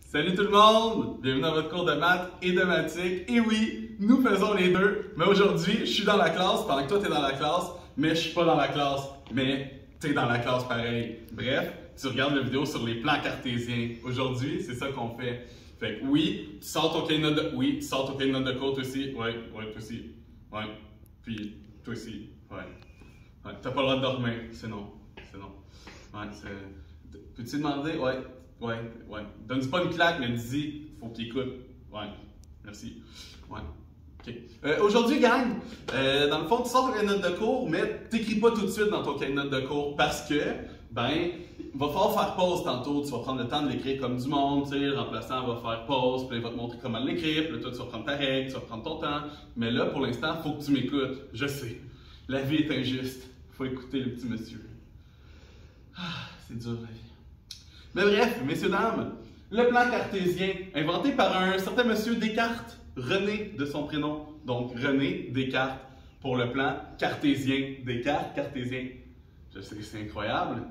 Salut tout le monde! Bienvenue dans votre cours de maths et de mathématiques. Et oui, nous faisons les deux. Mais aujourd'hui, je suis dans la classe pendant que toi t'es dans la classe, mais je suis pas dans la classe, mais t'es dans la classe pareil. Bref, tu regardes la vidéo sur les plans cartésiens. Aujourd'hui, c'est ça qu'on fait. Fait que oui, tu sors ton cahier de notes de... Oui, tu sors ton cahier de notes de cours, toi aussi. Ouais, toi aussi. Ouais. Puis, toi aussi. Ouais. T'as pas le droit de dormir. C'est non. C'est non. Ouais, c'est... Peux-tu demander? Ouais. Donne-lui pas une claque, mais dis-y, faut qu'il écoute. Ouais, merci. Ouais. OK. Aujourd'hui, gang, dans le fond, tu sors ton cahier de notes de cours, mais t'écris pas tout de suite dans ton cahier de notes de cours parce que, il va falloir faire pause tantôt. Tu vas prendre le temps de l'écrire comme du monde, tu sais, le remplaçant va faire pause, puis il va te montrer comment l'écrire, puis là, toi, tu vas prendre ta règle, tu vas prendre ton temps. Mais là, pour l'instant, il faut que tu m'écoutes. Je sais, la vie est injuste. Faut écouter le petit monsieur. Ah, c'est dur, la vie. Mais bref, messieurs, dames, le plan cartésien, inventé par un certain monsieur Descartes, René de son prénom. Donc, René Descartes, pour le plan cartésien. Descartes, cartésien. Je sais, c'est incroyable.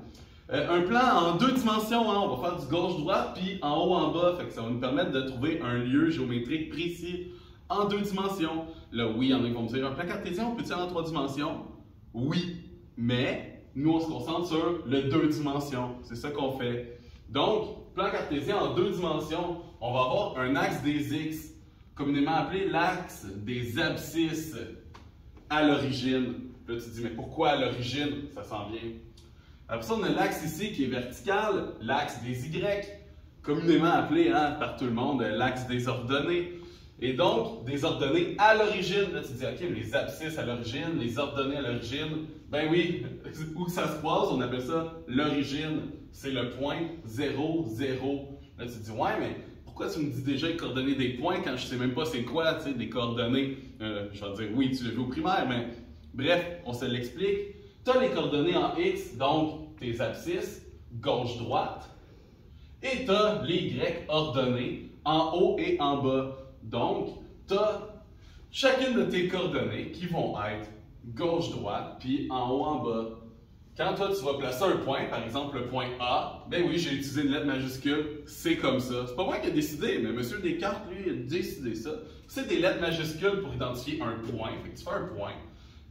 Un plan en deux dimensions, hein, on va faire du gauche-droite, puis en haut, en bas. Fait que ça va nous permettre de trouver un lieu géométrique précis en deux dimensions. Là, oui, il y en a qui vont me dire, un plan cartésien, on peut-il en trois dimensions? Oui, mais nous, on se concentre sur le deux dimensions. C'est ça qu'on fait. Donc, plan cartésien en deux dimensions, on va avoir un axe des x, communément appelé l'axe des abscisses à l'origine. Là, tu te dis, mais pourquoi à l'origine? Ça sent bien. Après ça, on a l'axe ici qui est vertical, l'axe des y, communément appelé par tout le monde l'axe des ordonnées. Et donc, des ordonnées à l'origine. Là, tu te dis, OK, mais les abscisses à l'origine, les ordonnées à l'origine, ben oui, où ça se croise, on appelle ça l'origine. C'est le point 0, 0. Là, tu te dis, ouais, mais pourquoi tu me dis déjà les coordonnées des points quand je sais même pas c'est quoi, tu sais, des coordonnées? Je vais te dire, oui, tu l'as vu au primaire, mais bref, on se l'explique. Tu as les coordonnées en X, donc tes abscisses, gauche-droite, et tu as les Y ordonnées en haut et en bas. Donc, tu as chacune de tes coordonnées qui vont être gauche-droite, puis en haut, en bas. Quand toi, tu vas placer un point, par exemple le point A, ben oui, j'ai utilisé une lettre majuscule, c'est comme ça. C'est pas moi qui ai décidé, mais M. Descartes, lui, il a décidé ça. C'est des lettres majuscules pour identifier un point. Fait que tu fais un point.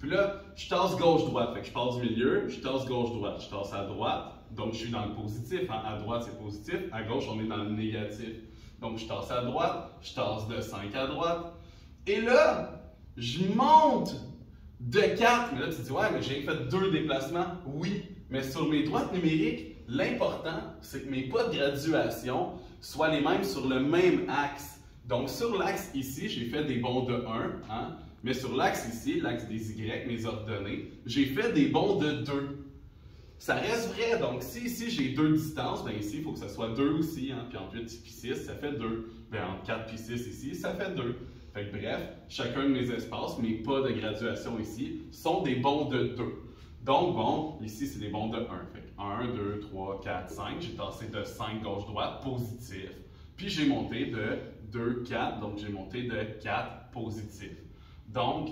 Puis là, je tasse gauche-droite. Fait que je pars du milieu, je tasse gauche-droite. Je tasse à droite, donc je suis dans le positif. Hein. À droite, c'est positif. À gauche, on est dans le négatif. Donc je tasse à droite, je tasse de 5 à droite. Et là, je monte de 4, mais là tu te dis, ouais, mais j'ai fait 2 déplacements. Oui, mais sur mes droites numériques, l'important, c'est que mes pas de graduation soient les mêmes sur le même axe. Donc sur l'axe ici, j'ai fait des bonds de 1, hein? Mais sur l'axe ici, l'axe des Y, mes ordonnées, j'ai fait des bonds de 2. Ça reste vrai, donc si ici j'ai 2 distances, bien ici il faut que ça soit 2 aussi, hein? Puis entre 8 puis 6, ça fait 2. Bien entre 4 puis 6 ici, ça fait 2. Fait que bref, chacun de mes espaces, mes pas de graduation ici, sont des bonds de 2. Donc bon, ici c'est des bonds de 1. Fait que 1, 2, 3, 4, 5. J'ai tassé de 5 gauche-droite, positif. Puis j'ai monté de 2, 4, donc j'ai monté de 4, positif. Donc,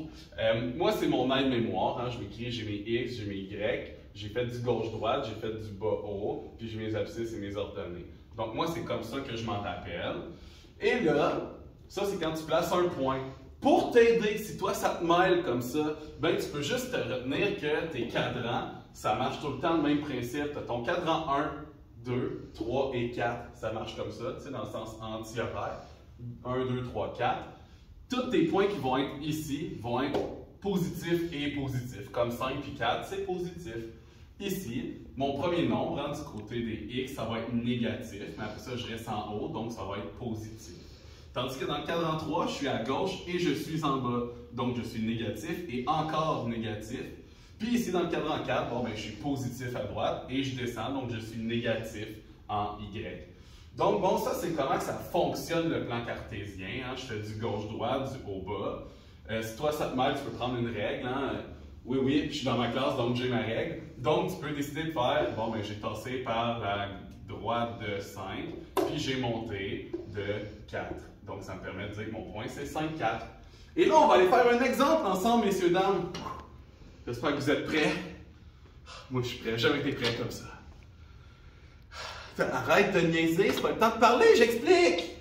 moi c'est mon aide-mémoire, hein? Je m'écris, j'ai mes X, j'ai mes Y, j'ai fait du gauche-droite, j'ai fait du bas-haut, puis j'ai mes abscisses et mes ordonnées. Donc moi c'est comme ça que je m'en rappelle. Et là, ça, c'est quand tu places un point. Pour t'aider, si toi, ça te mêle comme ça, ben tu peux juste te retenir que tes cadrans, ça marche tout le temps le même principe. Tu as ton cadran 1, 2, 3 et 4. Ça marche comme ça, tu sais, dans le sens anti-horaire. 1, 2, 3, 4. Tous tes points qui vont être ici vont être positifs et positifs. Comme 5 et 4, c'est positif. Ici, mon premier nombre, hein, du côté des X, ça va être négatif. Mais après ça, je reste en haut, donc ça va être positif. Tandis que dans le cadran 3, je suis à gauche et je suis en bas. Donc, je suis négatif et encore négatif. Puis ici, dans le cadran 4, bon, ben, je suis positif à droite et je descends, donc je suis négatif en Y. Donc, bon, ça, c'est comment que ça fonctionne le plan cartésien. Hein? Je fais du gauche-droite, du haut-bas. Si toi, ça te mêle, tu peux prendre une règle. Hein? Oui, je suis dans ma classe, donc j'ai ma règle. Donc, tu peux décider de faire, bon, ben, j'ai tassé par la droite de 5, puis j'ai monté de 4. Donc, ça me permet de dire que mon point, c'est 5, 4. Et là, on va aller faire un exemple ensemble, messieurs, dames. J'espère que vous êtes prêts. Moi, je suis prêt. J'ai jamais été prêt comme ça. Arrête de niaiser, c'est pas le temps de parler, j'explique!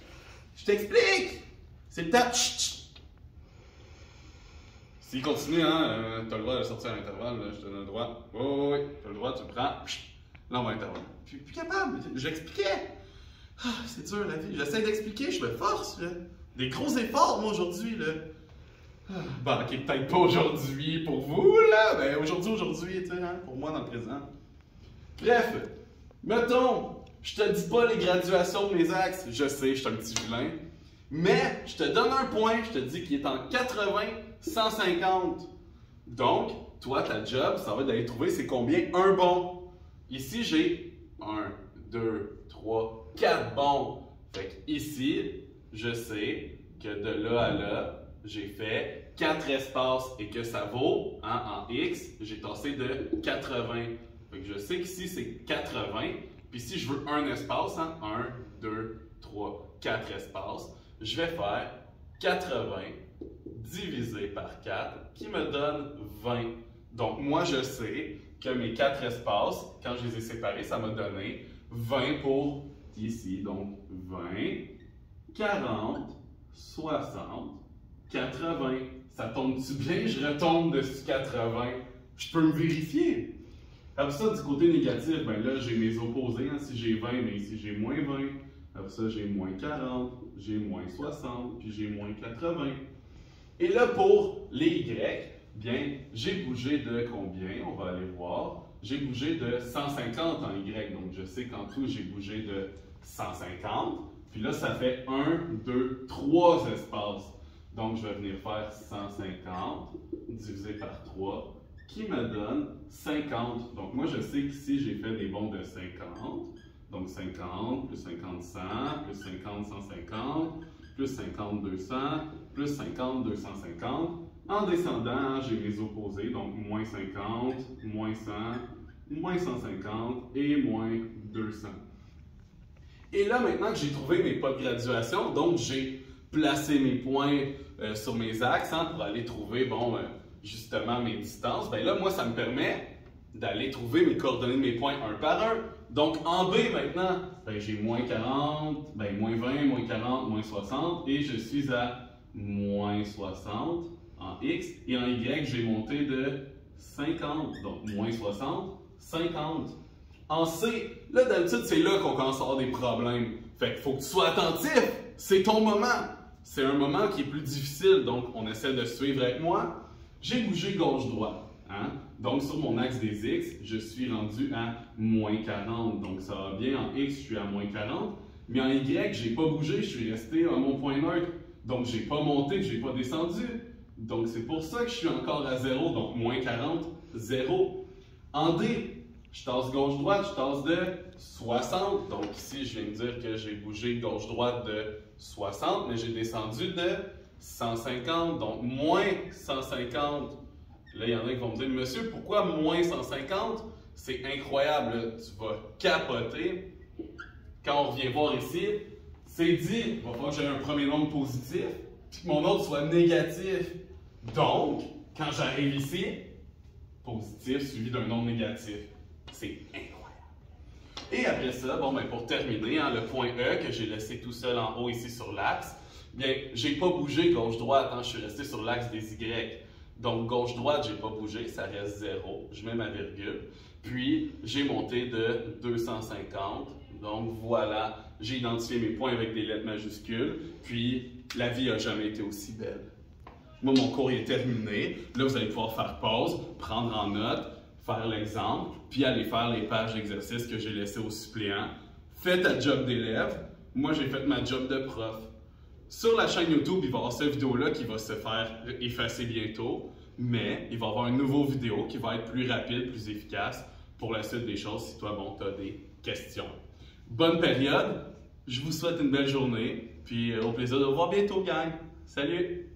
Je t'explique! C'est le temps. Chut, chut. S'il continue, hein, t'as le droit de sortir à l'intervalle, je te donne le droit. Oui, t'as le droit, tu le prends. Chut. Là, on va à l'intervalle. Je suis plus capable, j'expliquais. Ah, c'est dur la vie, j'essaie d'expliquer, je me force. Là. Des gros efforts, moi, aujourd'hui. Là. Bon, ok, peut-être pas aujourd'hui pour vous, là. Ben, aujourd'hui, tu sais, hein, pour moi, dans le présent. Bref, mettons, je te dis pas les graduations de mes axes, je sais, je suis un petit vilain. Mais je te donne un point, je te dis qu'il est en 80-150. Donc, toi, ta job, ça va être d'aller trouver c'est combien un bon. Ici, j'ai 1, 2, 3, 4 bons. Fait que ici, je sais que de là à là, j'ai fait 4 espaces et que ça vaut, hein, en X, j'ai tassé de 80. Fait que je sais qu'ici, c'est 80. Puis si je veux un espace, hein, 1, 2, 3, 4 espaces, je vais faire 80 divisé par 4 qui me donne 20. Donc moi, je sais que mes 4 espaces, quand je les ai séparés, ça m'a donné 20 pour ici. Donc 20, 40, 60, 80. Ça tombe-tu bien? Je retombe dessus 80. Je peux me vérifier. Après ça, du côté négatif, ben là, j'ai mes opposés. Hein. Si j'ai 20, mais ici, j'ai moins 20. Après ça, j'ai moins 40, j'ai moins 60, puis j'ai moins 80. Et là, pour les Y, bien, j'ai bougé de combien? On va aller voir. J'ai bougé de 150 en Y. Donc, je sais qu'en tout, j'ai bougé de 150. Puis là, ça fait 1, 2, 3 espaces. Donc, je vais venir faire 150 divisé par 3, qui me donne 50. Donc, moi, je sais qu'ici, j'ai fait des bonds de 50. Donc, 50, plus 50, 100, plus 50, 150, plus 50, 200, plus 50, 250. En descendant, j'ai mes opposés, donc moins 50, moins 100, moins 150 et moins 200. Et là, maintenant que j'ai trouvé mes pas de graduation, donc j'ai placé mes points sur mes axes hein, pour aller trouver, bon, justement, mes distances, bien là, moi, ça me permet d'aller trouver mes coordonnées de mes points un par un. Donc, en B, maintenant, ben, j'ai moins 40, ben, moins 20, moins 40, moins 60, et je suis à moins 60 en X. Et en Y, j'ai monté de 50, donc moins 60, 50. En C, là, d'habitude, c'est là qu'on commence à avoir des problèmes. Fait qu'il faut que tu sois attentif. C'est ton moment. C'est un moment qui est plus difficile, donc on essaie de suivre avec moi. J'ai bougé gauche-droite. Hein? Donc, sur mon axe des X, je suis rendu à moins 40. Donc, ça va bien. En X, je suis à moins 40. Mais en Y, je n'ai pas bougé. Je suis resté à mon point neutre. Donc, je n'ai pas monté, je n'ai pas descendu. Donc, c'est pour ça que je suis encore à 0. Donc, moins 40, 0. En D, je tasse gauche-droite, je tasse de 60. Donc, ici, je viens de dire que j'ai bougé gauche-droite de 60, mais j'ai descendu de 150. Donc, moins 150. Là, il y en a qui vont me dire, monsieur, pourquoi moins 150? C'est incroyable, là. Tu vas capoter. Quand on revient voir ici, c'est dit, il va falloir que j'ai un premier nombre positif, puis que mon autre soit négatif. Donc, quand j'arrive ici, positif suivi d'un nombre négatif. C'est incroyable. Et après ça, bon, ben, pour terminer, hein, le point E que j'ai laissé tout seul en haut ici sur l'axe, bien, j'ai pas bougé gauche-droite, hein, je suis resté sur l'axe des Y. Donc, gauche-droite, j'ai pas bougé, ça reste 0. Je mets ma virgule. Puis, j'ai monté de 250. Donc, voilà, j'ai identifié mes points avec des lettres majuscules. Puis, la vie n'a jamais été aussi belle. Moi, mon cours est terminé. Là, vous allez pouvoir faire pause, prendre en note, faire l'exemple, puis aller faire les pages d'exercice que j'ai laissées aux suppléants. Fais ta job d'élève. Moi, j'ai fait ma job de prof. Sur la chaîne YouTube, il va y avoir cette vidéo-là qui va se faire effacer bientôt, mais il va y avoir une nouvelle vidéo qui va être plus rapide, plus efficace pour la suite des choses si toi, bon, tu as des questions. Bonne période, je vous souhaite une belle journée, puis au plaisir de vous voir bientôt, gang. Salut!